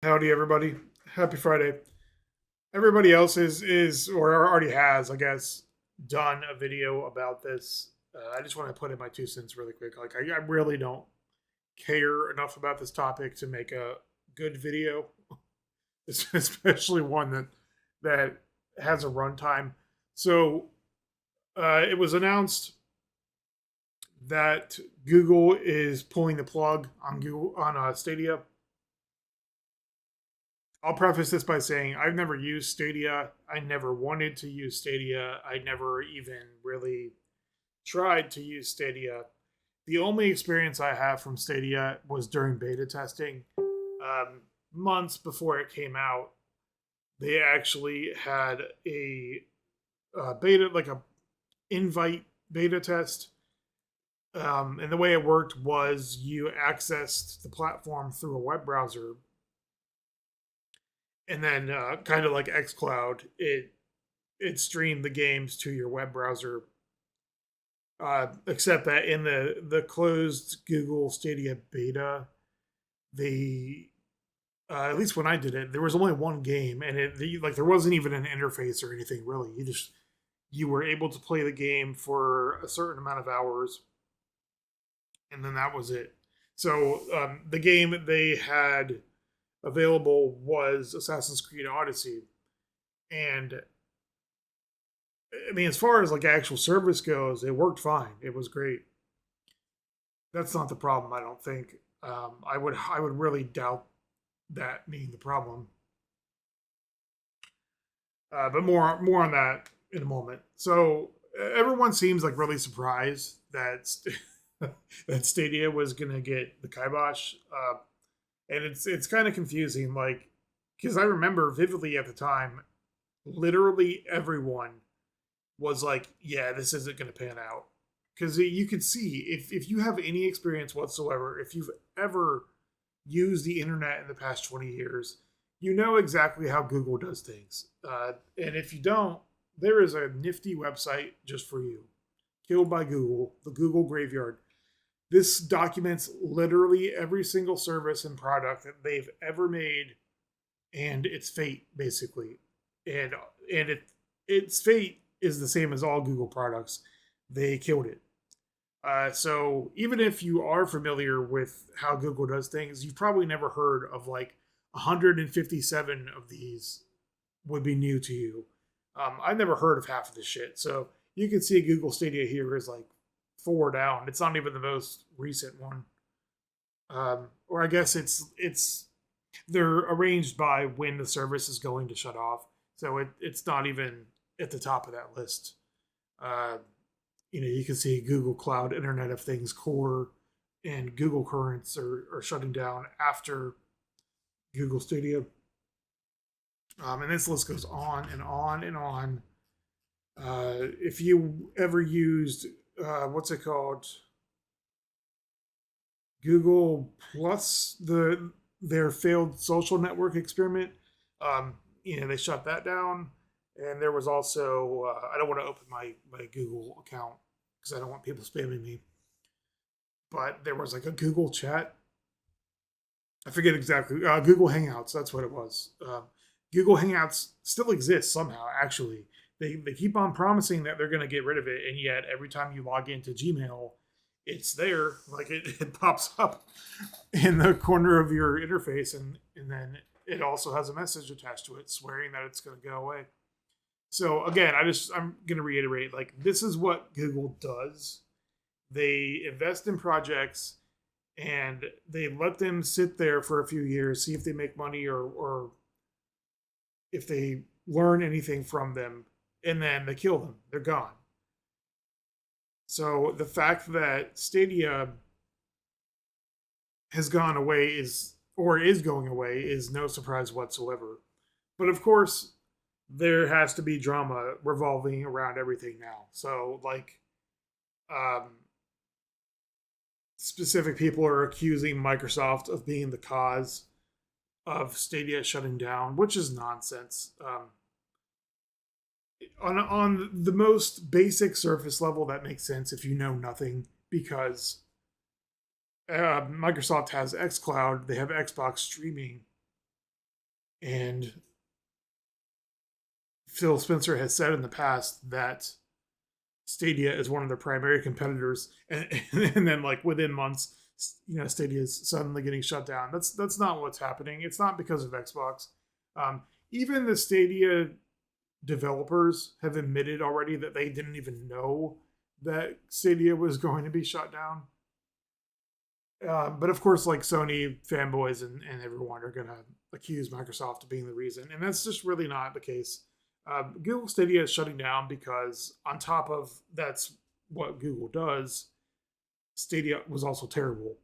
Howdy, everybody. Happy Friday. Everybody else is or already has, I guess, done a video about this. I just want to put in my 2 cents really quick. Like, I really don't care enough about this topic to make a good video, especially one that has a runtime. So, it was announced that Google is pulling the plug on Google on Stadia. I'll preface this by saying I've never used Stadia. I never wanted to use Stadia. I never even really tried to use Stadia. The only experience I have from Stadia was during beta testing. Months before it came out, they actually had a beta, like a invite beta test. And the way it worked was you accessed the platform through a web browser, and then kind of like xCloud, it streamed the games to your web browser. Except that in the closed Google Stadia beta, the at least when I did it, there was only one game, and like there wasn't even an interface or anything really. You were able to play the game for a certain amount of hours, and then that was it. So the game they had available was Assassin's Creed Odyssey, and I mean, as far as like actual service goes, it worked fine. It was great. That's not the problem, I don't think. I would really doubt that being the problem. But more on that in a moment. So everyone seems like really surprised that that Stadia was gonna get the kibosh, and it's kind of confusing. Like, because I remember vividly at the time, literally everyone was like, "Yeah, this isn't gonna pan out." Because you could see if you have any experience whatsoever, if you've ever used the internet in the past 20 years, you know exactly how Google does things. And if you don't, there is a nifty website just for you. Killed by Google, the Google Graveyard. This documents literally every single service and product that they've ever made and its fate, basically. And its fate is the same as all Google products. They killed it. So even if you are familiar with how Google does things, you've probably never heard of like 157 of these would be new to you. I've never heard of half of this shit. So you can see Google Stadia here is like four down. It's not even the most recent one. Or I guess it's they're arranged by when the service is going to shut off. So it's not even at the top of that list. Uh, you can see Google Cloud, Internet of Things Core, and Google Currents are shutting down after Google Studio. And this list goes on and on and on. If you ever used, what's it called? Google Plus, their failed social network experiment. They shut that down. And there was also, I don't want to open my Google account because I don't want people spamming me. But there was like a Google chat. I forget exactly. Google Hangouts, that's what it was. Google Hangouts still exists somehow, actually. They keep on promising that they're going to get rid of it. And yet, every time you log into Gmail, it's there. Like it pops up in the corner of your interface. And then it also has a message attached to it swearing that it's going to go away. So again, I'm going to reiterate, like, this is what Google does. They invest in projects and they let them sit there for a few years, see if they make money or if they learn anything from them, and then they kill them. They're gone. So the fact that Stadia has gone away is going away is no surprise whatsoever. But of course, there has to be drama revolving around everything now. So like um, specific people are accusing Microsoft of being the cause of Stadia shutting down, which is nonsense. On the most basic surface level, that makes sense if you know nothing, because Microsoft has xCloud, they have Xbox streaming, And Phil Spencer has said in the past that Stadia is one of their primary competitors, and then like within months, Stadia is suddenly getting shut down. That's not what's happening. It's not because of Xbox. Even the Stadia developers have admitted already that they didn't even know that Stadia was going to be shut down. But of course, like Sony fanboys and everyone are going to accuse Microsoft of being the reason. And that's just really not the case. Google Stadia is shutting down because, on top of that's what Google does, Stadia was also terrible.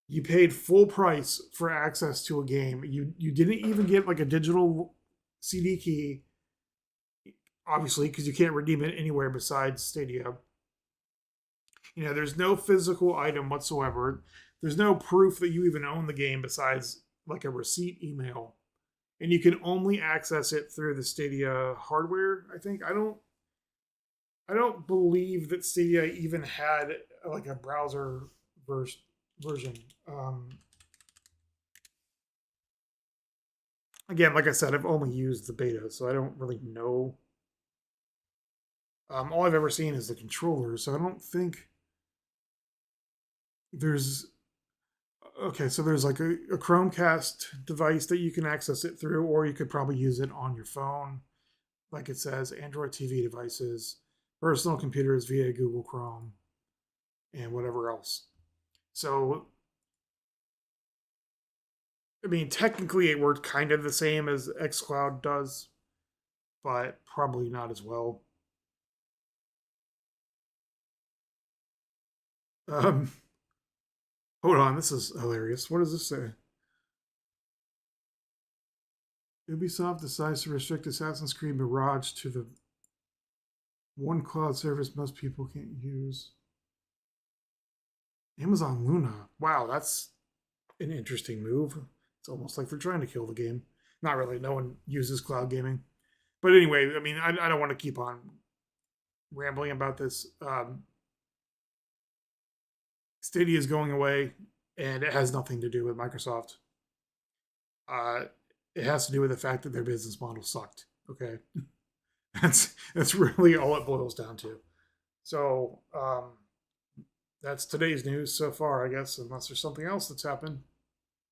You paid full price for access to a game. You didn't even get like a digital CD key, obviously, because you can't redeem it anywhere besides Stadia. There's no physical item whatsoever. There's no proof that you even own the game besides like a receipt email. And you can only access it through the Stadia hardware, I think. I don't believe that Stadia even had like a browser version. Again, like I said, I've only used the beta, so I don't really know. All I've ever seen is the controller, so I don't think there's okay. So there's like a Chromecast device that you can access it through, or you could probably use it on your phone, like it says, Android TV devices, personal computers via Google Chrome, and whatever else. So I mean, technically, it worked kind of the same as xCloud does, but probably not as well. Um, Hold on, this is hilarious. What does this say? Ubisoft decides to restrict Assassin's Creed Mirage to the one cloud service most people can't use. Amazon Luna. Wow, that's an interesting move. It's almost like they're trying to kill the game. Not really. No one uses cloud gaming. But anyway, I mean, I don't want to keep on rambling about this. Stadia is going away, and it has nothing to do with Microsoft. It has to do with the fact that their business model sucked. Okay, that's really all it boils down to. So that's today's news so far, I guess, unless there's something else that's happened.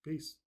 Peace.